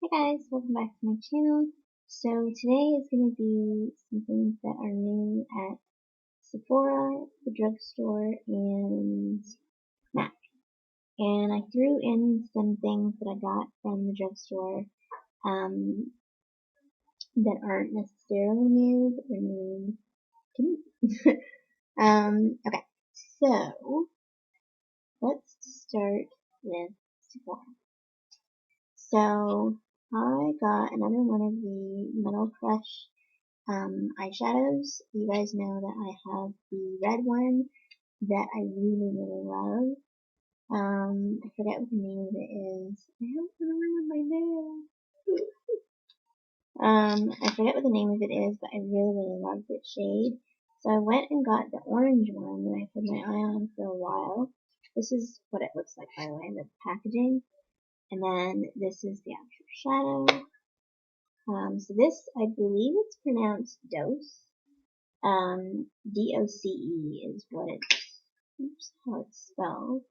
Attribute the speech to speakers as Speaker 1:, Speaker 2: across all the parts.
Speaker 1: Hey guys, welcome back to my channel. So today is going to be some things that are new at Sephora, the drugstore, and Mac. And I threw in some things that I got from the drugstore um, that aren't necessarily new, but they're new to me. Okay, so let's start with Sephora. So I got another one of the Metal Crush eyeshadows. You guys know that I have the red one that I really love. I forget what the name of it is. I don't remember my name. I forget what the name of it is, but I really love this shade. So I went and got the orange one that I've had my eye on for a while. This is what it looks like, by the way, the packaging. And then this is the actual shadow. So this, I believe it's pronounced Dose. DOCE is how it's spelled.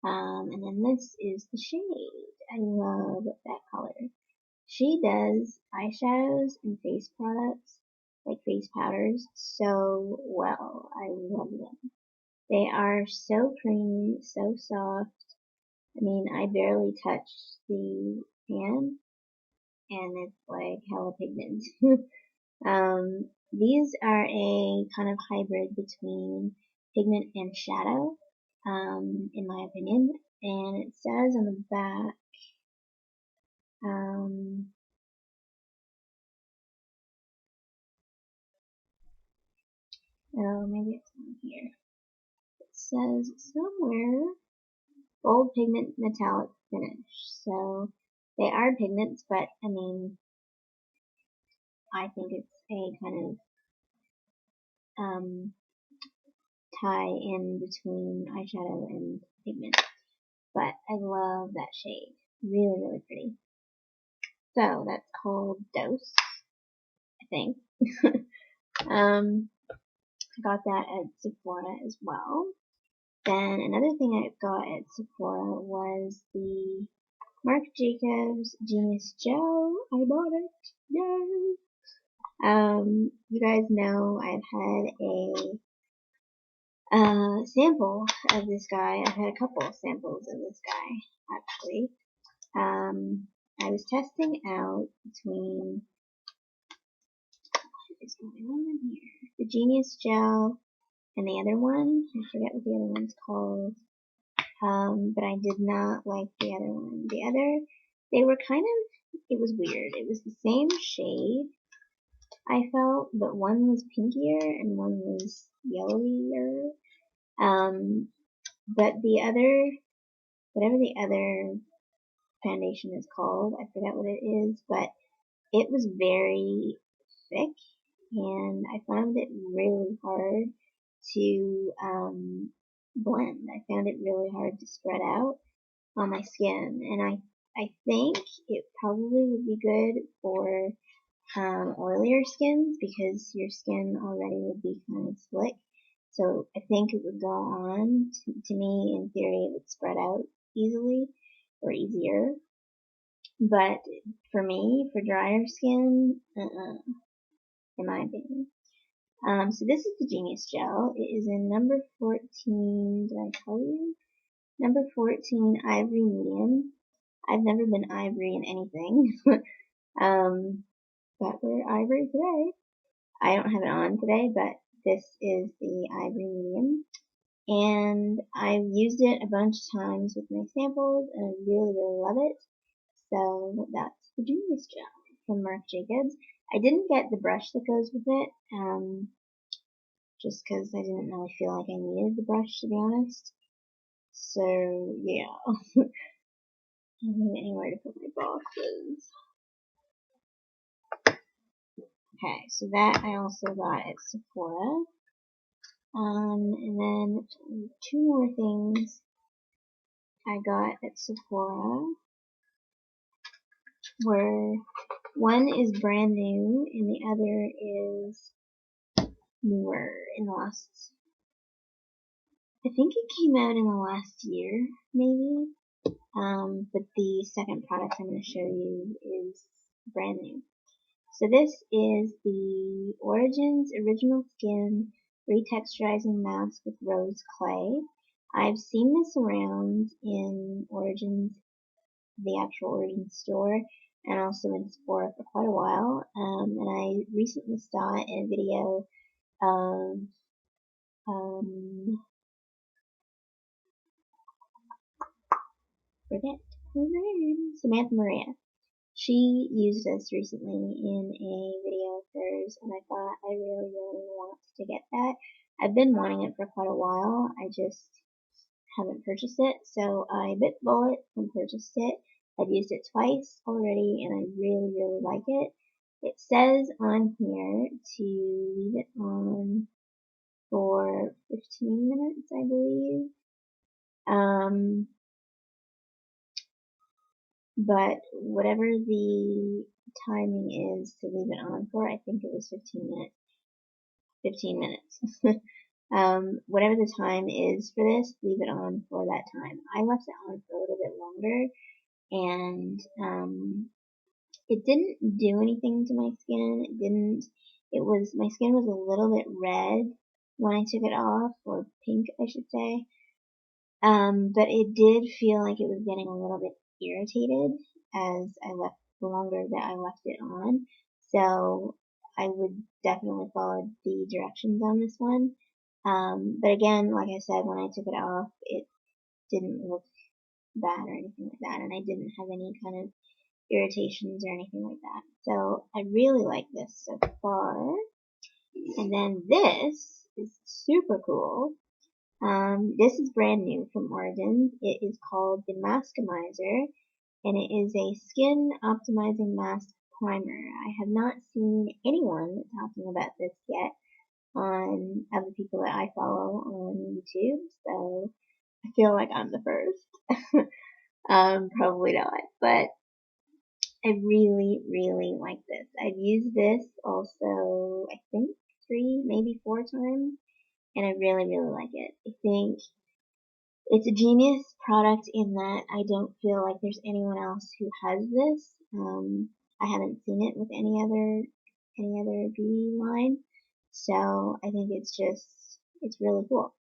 Speaker 1: And then this is the shade. I love that color. She does eyeshadows and face products, like face powders, so well. I love them. They are so creamy, so soft. I mean, I barely touch the pan, and it's like hella pigment. These are a kind of hybrid between pigment and shadow, in my opinion. And it says on the back, oh, maybe it's on here. It says somewhere, bold pigment metallic finish. So they are pigments, but I mean, I think it's a kind of tie in between eyeshadow and pigment. But I love that shade. Really pretty. So that's called Dose, I think. I got that at Sephora as well. Then another thing I got at Sephora was the Marc Jacobs Genius Gel. I bought it. Yay! You guys know I've had a sample of this guy. I've had a couple of samples of this guy, actually. I was testing out between, what is going on here? The Genius Gel and the other one. I forget what the other one's called. But I did not like the other one. They were kind of, it was weird. It was the same shade, I felt, but one was pinkier and one was yellowier. But the other, whatever the other foundation is called, I forget what it is, but it was very thick, and I found it really hard to blend. I found it really hard to spread out on my skin, and I think it probably would be good for oilier skins because your skin already would be kind of slick. So I think it would go on. To me, in theory, it would spread out easily or easier. But for me, for drier skin, in my opinion. So this is the Genius Gel. It is in number 14, did I tell you? Number 14, Ivory Medium. I've never been ivory in anything. But we're ivory today. I don't have it on today, but this is the Ivory Medium. And I've used it a bunch of times with my samples, and I really love it. So that's the Genius Gel from Marc Jacobs. I didn't get the brush that goes with it, just because I didn't really feel like I needed the brush, to be honest. So, yeah. I don't need anywhere to put my boxes. Okay, so that I also got at Sephora. And then two more things I got at Sephora were, one is brand new and the other is newer in the last, I think it came out in the last year, maybe. but the second product I'm going to show you is brand new. So this is the Origins Original Skin Retexturizing Mask with Rose Clay. I've seen this around in Origins, the actual Origins store, and also in Sephora for quite a while. And I recently saw a video of forget her name, Samantha Maria. She used this recently in a video of hers, and I thought I really, really want to get that. I've been wanting it for quite a while. I just haven't purchased it, so I bit the bullet and purchased it. I've used it twice already, and I really, really like it. It says on here to leave it on for 15 minutes, I believe. But whatever the timing is to leave it on for, I think it was 15 minutes. 15 minutes. Whatever the time is for this, leave it on for that time. I left it on for a little bit longer, and it didn't do anything to my skin. My skin was a little bit red when I took it off, or pink, I should say. But it did feel like it was getting a little bit irritated the longer that I left it on. So I would definitely follow the directions on this one. But again, like I said, when I took it off, it didn't look bad or anything like that, and I didn't have any kind of irritations or anything like that. So I really like this so far. And then this is super cool. This is brand new from Origins. It is called the Maskimizer, and it is a skin optimizing mask primer. I have not seen anyone talking about this yet on other people that I follow on YouTube, so I feel like I'm the first. Probably not, but I really, really like this. I've used this also, I think, 3, maybe 4 times, and I really, really like it. I think it's a genius product in that I don't feel like there's anyone else who has this. I haven't seen it with any other beauty line, so I think it's really cool.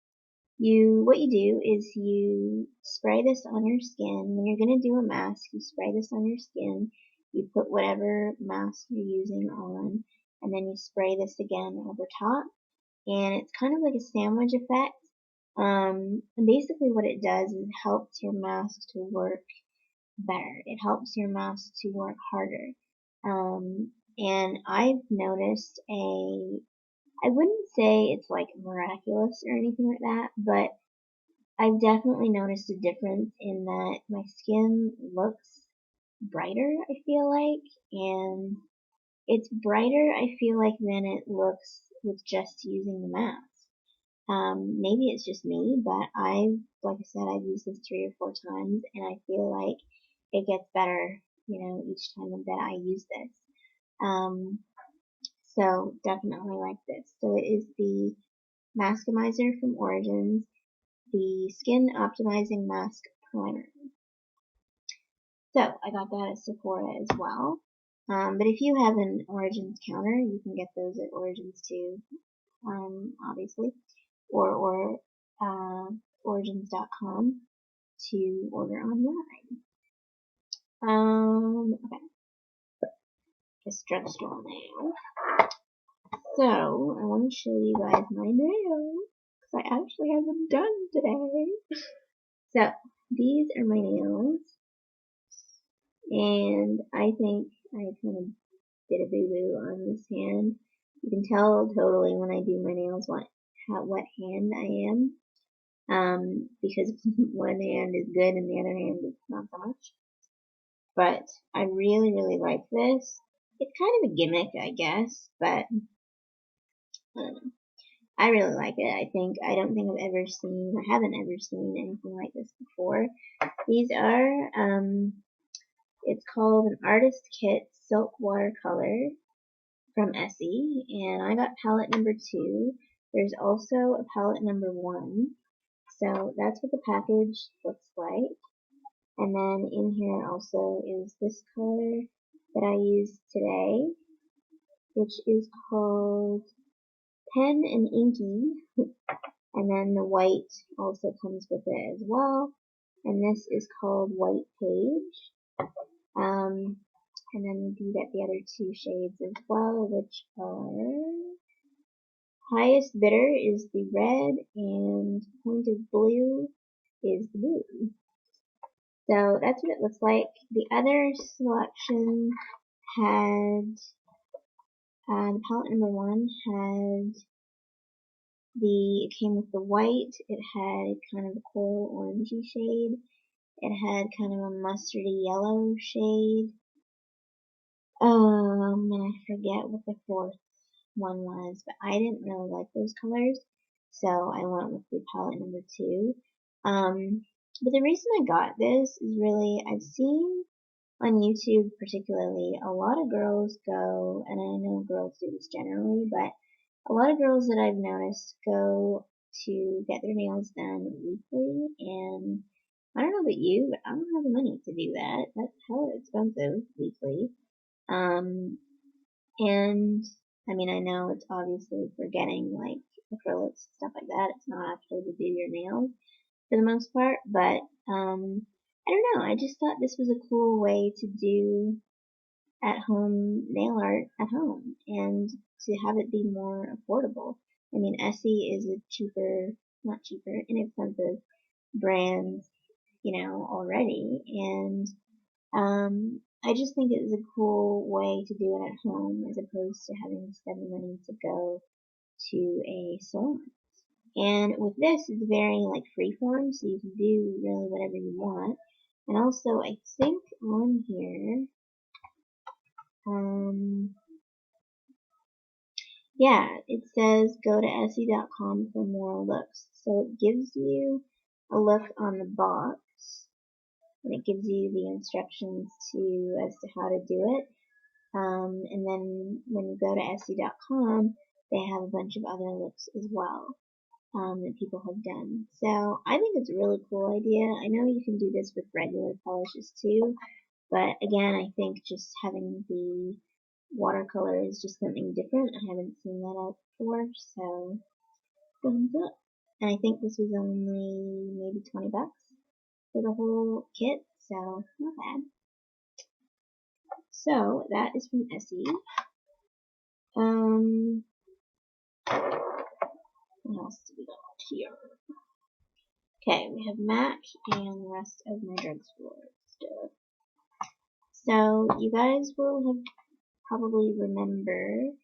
Speaker 1: What you do is you spray this on your skin. When you're gonna do a mask, you spray this on your skin. You put whatever mask you're using on, and then you spray this again over top, and it's kind of like a sandwich effect. And basically what it does is it helps your mask to work better. It helps your mask to work harder. And I've noticed I wouldn't say it's like miraculous or anything like that, but I've definitely noticed a difference in that my skin looks brighter, I feel like, and it's brighter, I feel like, than it looks with just using the mask. Maybe it's just me, but like I said, I've used this 3 or 4 times, and I feel like it gets better, each time that I use this. So definitely like this. So it is the Maskimizer from Origins, the Skin Optimizing Mask Primer. So I got that at Sephora as well. But if you have an Origins counter, you can get those at Origins too, obviously, or origins.com to order online. Okay, just Drugstore now. So I want to show you guys my nails, because I actually have them done today. So these are my nails, and I think I kind of did a boo-boo on this hand. You can tell totally when I do my nails what hand I am, because one hand is good and the other hand is not so much. But I really, really like this. It's kind of a gimmick, I guess, but I don't know. I really like it. I haven't ever seen anything like this before. These are, it's called an Artist Kit Silk Watercolor from Essie, and I got palette number 2. There's also a palette number 1. So that's what the package looks like. And then in here also is this color that I used today, which is called Pen and Inky. And then the white also comes with it as well. And this is called White Page. And then you get the other two shades as well, which are highest bidder is the red and pointed blue is the blue. So that's what it looks like. The other selection had, the palette number one had it came with the white, it had kind of a coral orangey shade, it had kind of a mustardy yellow shade, and I forget what the fourth one was, but I didn't really like those colors, so I went with the palette number two. But the reason I got this is really, I've seen on YouTube particularly, a lot of girls go, and I know girls do this generally, but a lot of girls that I've noticed go to get their nails done weekly, and I don't know about you, but I don't have the money to do that. That's hella expensive weekly. And I mean, I know it's obviously for getting like acrylics, stuff like that. It's not actually to do your nails for the most part, but I don't know. I just thought this was a cool way to do at home nail art at home and to have it be more affordable. I mean, Essie is a not cheaper, inexpensive brand, already, and I just think it was a cool way to do it at home as opposed to having to spend the money to go to a salon. And with this, it's very like freeform, so you can do really whatever you want. And also, I think on here, yeah, it says go to Essie.com for more looks. So it gives you a look on the box, and it gives you the instructions as to how to do it. And then when you go to Essie.com, they have a bunch of other looks as well that people have done. So I think it's a really cool idea. I know you can do this with regular polishes too, but again, I think just having the watercolor is just something different. I haven't seen that out before, so thumbs up. And I think this was only maybe 20 bucks for the whole kit, so not bad. So that is from Essie. What else do we got here? Okay, we have MAC and the rest of my drugstore stuff. So you guys will have probably remember,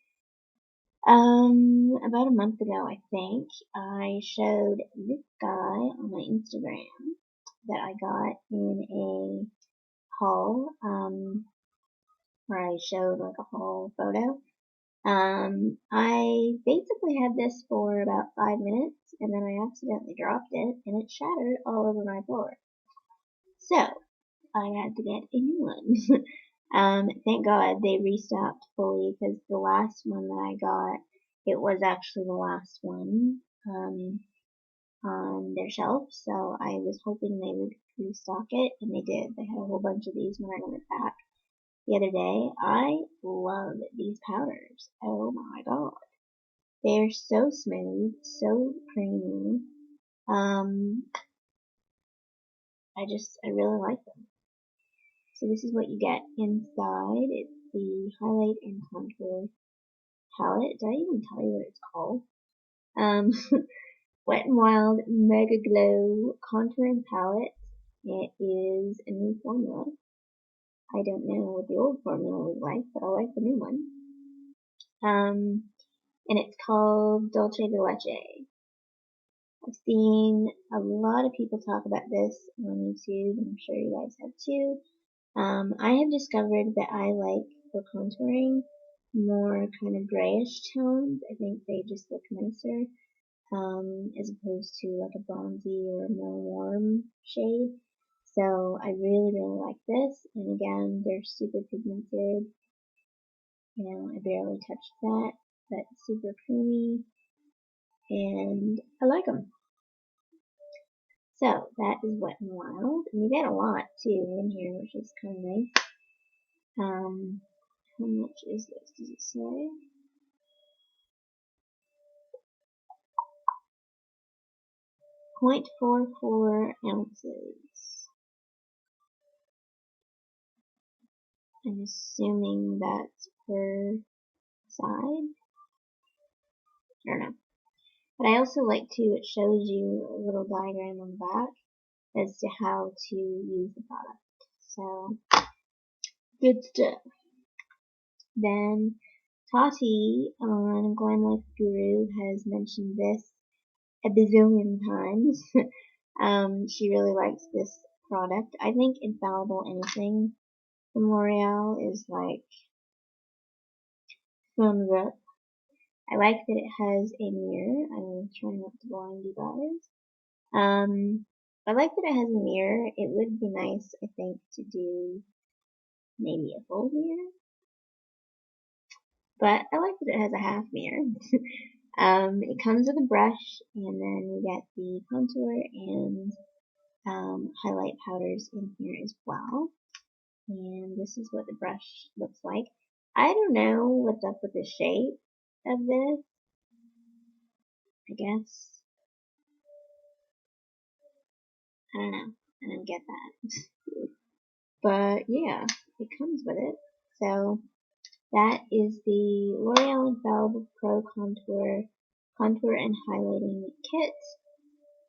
Speaker 1: about a month ago, I think, I showed this guy on my Instagram that I got in a haul, where I showed like a haul photo. I basically had this for about 5 minutes, and then I accidentally dropped it, and it shattered all over my floor. So, I had to get a new one. Thank God they restocked fully, because the last one that I got, it was actually the last one, on their shelf, so I was hoping they would restock it, and they did. They had a whole bunch of these when I went back the other day. I love these powders. Oh my god. They're so smooth, so creamy. I really like them. So this is what you get inside. It's the highlight and contour palette. Did I even tell you what it's called? Wet n Wild Mega Glow Contouring Palette. It is a new formula. I don't know what the old formula was like, but I like the new one. And it's called Dolce de Leche. I've seen a lot of people talk about this on YouTube, and I'm sure you guys have too. I have discovered that I like, for contouring, more kind of grayish tones. I think they just look nicer, as opposed to like a bronzy or a more warm shade. So I really, really like this. And again, they're super pigmented. I barely touched that, but super creamy, and I like them. So that is Wet n Wild. And we got a lot too in here, which is kind of nice. How much is this? Does it say? 0.44 ounces. I'm assuming that's per side. I don't know. But I also like to, it shows you a little diagram on the back as to how to use the product. So, good stuff. Then, Tati on Glam Life Guru has mentioned this a bazillion times. She really likes this product. I think Infallible Anything from L'Oreal is like thumbs up. I like that it has a mirror. I'm trying not to blind you guys. I like that it has a mirror. It would be nice, I think, to do maybe a full mirror. But I like that it has a half mirror. It comes with a brush, and then you get the contour and highlight powders in here as well. And this is what the brush looks like. I don't know what's up with the shape of this. I guess. I don't know. I don't get that. But yeah, it comes with it. So that is the L'Oreal Infallible Pro Contour and Highlighting Kit.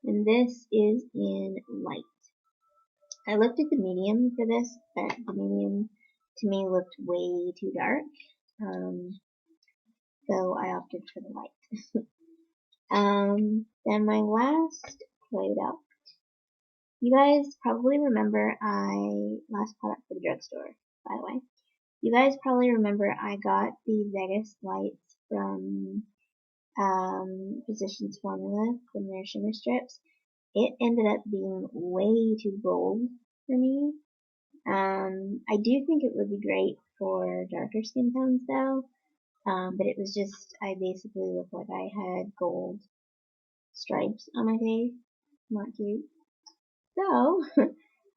Speaker 1: And this is in light. I looked at the medium for this, but the medium to me looked way too dark. So I opted for the light. Then my last product. You guys probably remember last product for the drugstore, by the way. You guys probably remember I got the Vegas lights from Physicians Formula from their shimmer strips. It ended up being way too bold for me. I do think it would be great for darker skin tones though, but it was just, I basically looked like I had gold stripes on my face. Not cute. So,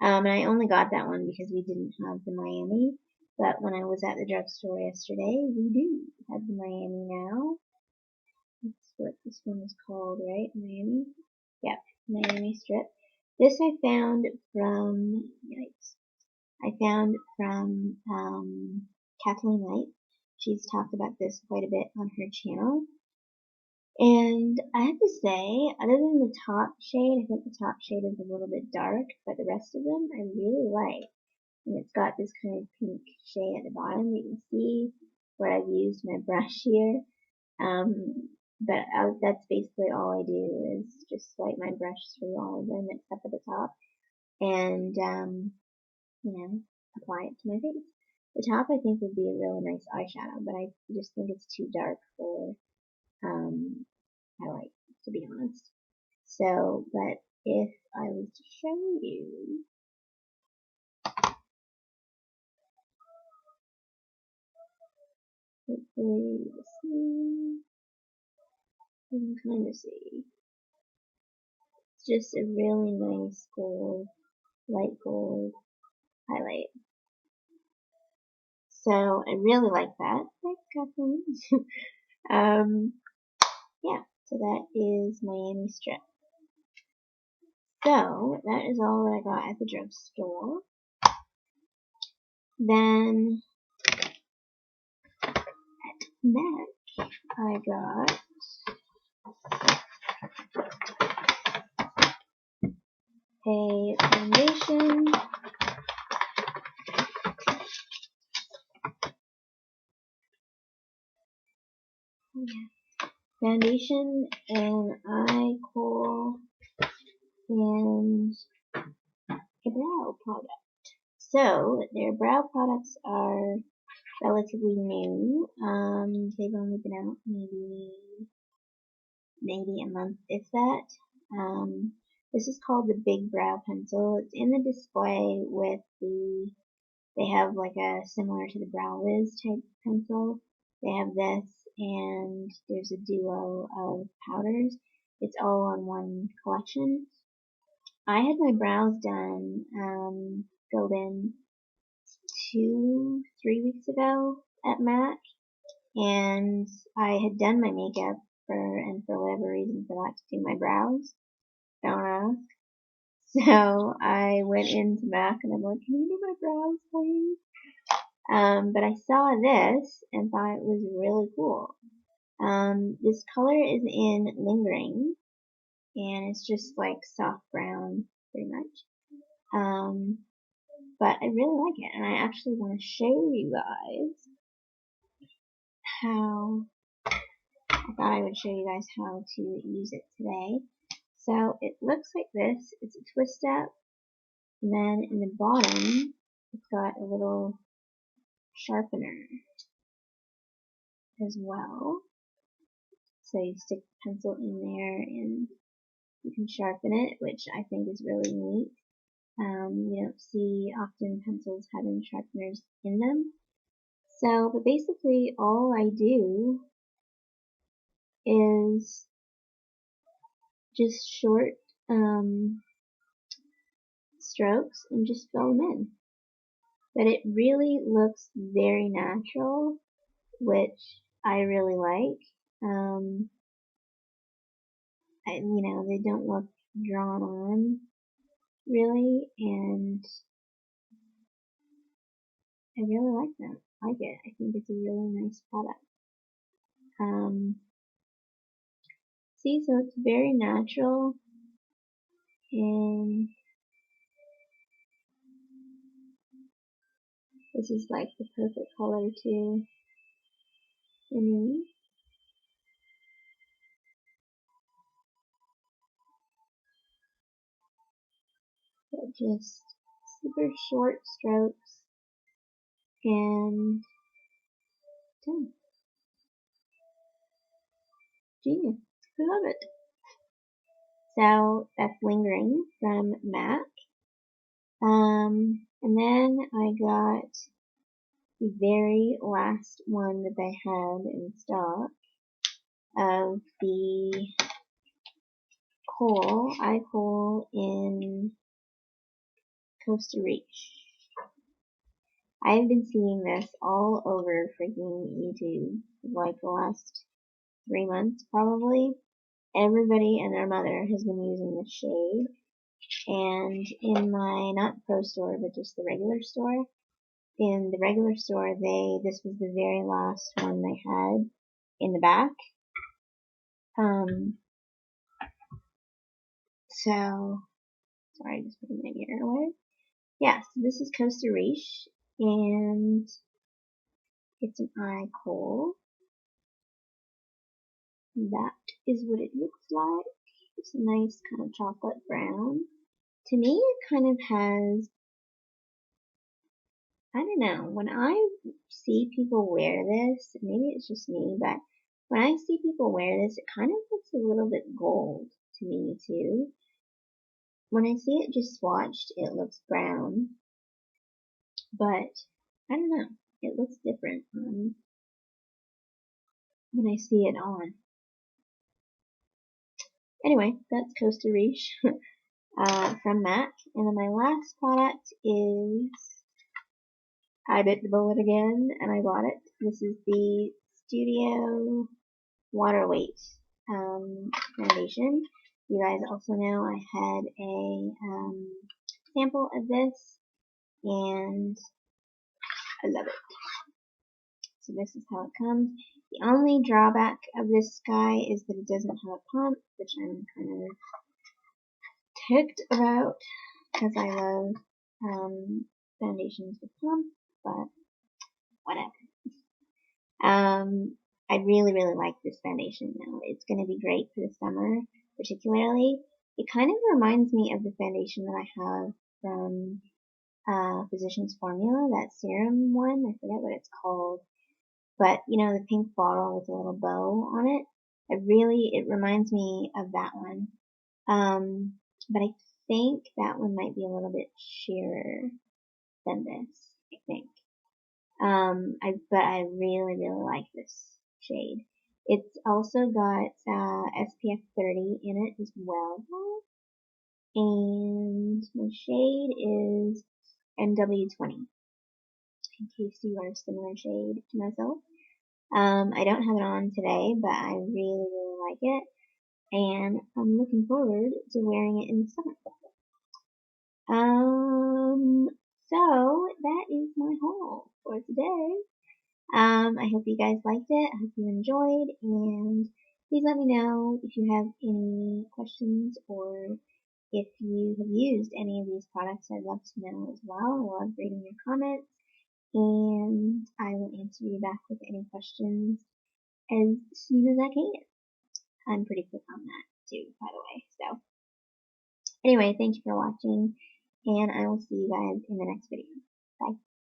Speaker 1: and I only got that one because we didn't have the Miami. But when I was at the drugstore yesterday, we do have the Miami now. That's what this one is called, right? Miami? Yeah, Miami strip. This I found from, yikes, I found from Kathleen Light. She's talked about this quite a bit on her channel. And I have to say, other than the top shade, I think the top shade is a little bit dark, but the rest of them I really like. And it's got this kind of pink shade at the bottom. You can see where I've used my brush here. But that's basically all I do is just swipe my brush through all of them except for the top. And, apply it to my face. The top I think would be a really nice eyeshadow, but I just think it's too dark for, highlight, to be honest. So, but if I was to show you, hopefully you see, you can kind of see. It's just a really nice gold, light gold highlight. So I really like that. Thanks, Kathleen. Yeah, so that is Miami Strip. So that is all that I got at the drugstore. Then at MAC, I got a foundation, an eye kohl, and a brow product. So their brow products are relatively new. They've only been out maybe a month, if that. This is called the Big Brow Pencil. It's in the display with they have like a similar to the Brow Wiz type pencil. They have this, and there's a duo of powders. It's all on one collection. I had my brows done, filled in 3 weeks ago at MAC, and I had done my makeup and for whatever reason forgot to do my brows. Don't ask. So I went into MAC and I'm like, can you do my brows, please? But I saw this and thought it was really cool. This color is in Lingering, and it's just like soft brown, pretty much. But I really like it, and I actually want to show you guys how. I thought I would show you guys how to use it today. So it looks like this. It's a twist up, and then in the bottom, it's got a little sharpener as well. So you stick the pencil in there and you can sharpen it, which I think is really neat. You don't see often pencils having sharpeners in them. So, but basically all I do is just short strokes and just fill them in. But it really looks very natural, which I really like. They don't look drawn on really, and I really like it. I think it's a really nice product. See, so it's very natural, and this is like the perfect color too for me. But just super short strokes and done. Genius. I love it. So that's Lingering from MAC. And then I got the very last one that they had in stock of the eye kohl in Costa Rica. I've been seeing this all over freaking YouTube like the last 3 months probably. Everybody and their mother has been using this shade, and in my not pro store but just the regular store, in the regular store this was the very last one they had in the back. So sorry, just putting my mirror away. Yeah, so this is Costa Rica, and it's an eye kohl. That is what it looks like. It's a nice kind of chocolate brown. To me, it kind of has, I don't know, when I see people wear this, maybe it's just me, but when I see people wear this, it kind of looks a little bit gold to me too. When I see it just swatched, it looks brown, but I don't know, it looks different when I see it on. Anyway, that's Costa Rica from MAC. And then my last product is, I bit the bullet again and I bought it. This is the Studio Water Weight foundation. You guys also know I had a sample of this and I love it. So this is how it comes. The only drawback of this guy is that it doesn't have a pump, which I'm kind of ticked about because I love foundations with pump, but whatever. I really, really like this foundation though. It's going to be great for the summer, particularly. It kind of reminds me of the foundation that I have from Physicians Formula, that serum one. I forget what it's called. But, the pink bottle with a little bow on it. It reminds me of that one. But I think that one might be a little bit sheerer than this, I think. But I really, really like this shade. It's also got SPF 30 in it as well. and my shade is NW20, in case you are a similar shade to myself. I don't have it on today, but I really, really like it, and I'm looking forward to wearing it in the summer. So that is my haul for today. I hope you guys liked it. I hope you enjoyed, and please let me know if you have any questions or if you have used any of these products. I'd love to know as well. I love reading your comments, and I will answer you back with any questions as soon as I can. I'm pretty quick on that too, by the way. So anyway, thank you for watching, and I will see you guys in the next video. Bye.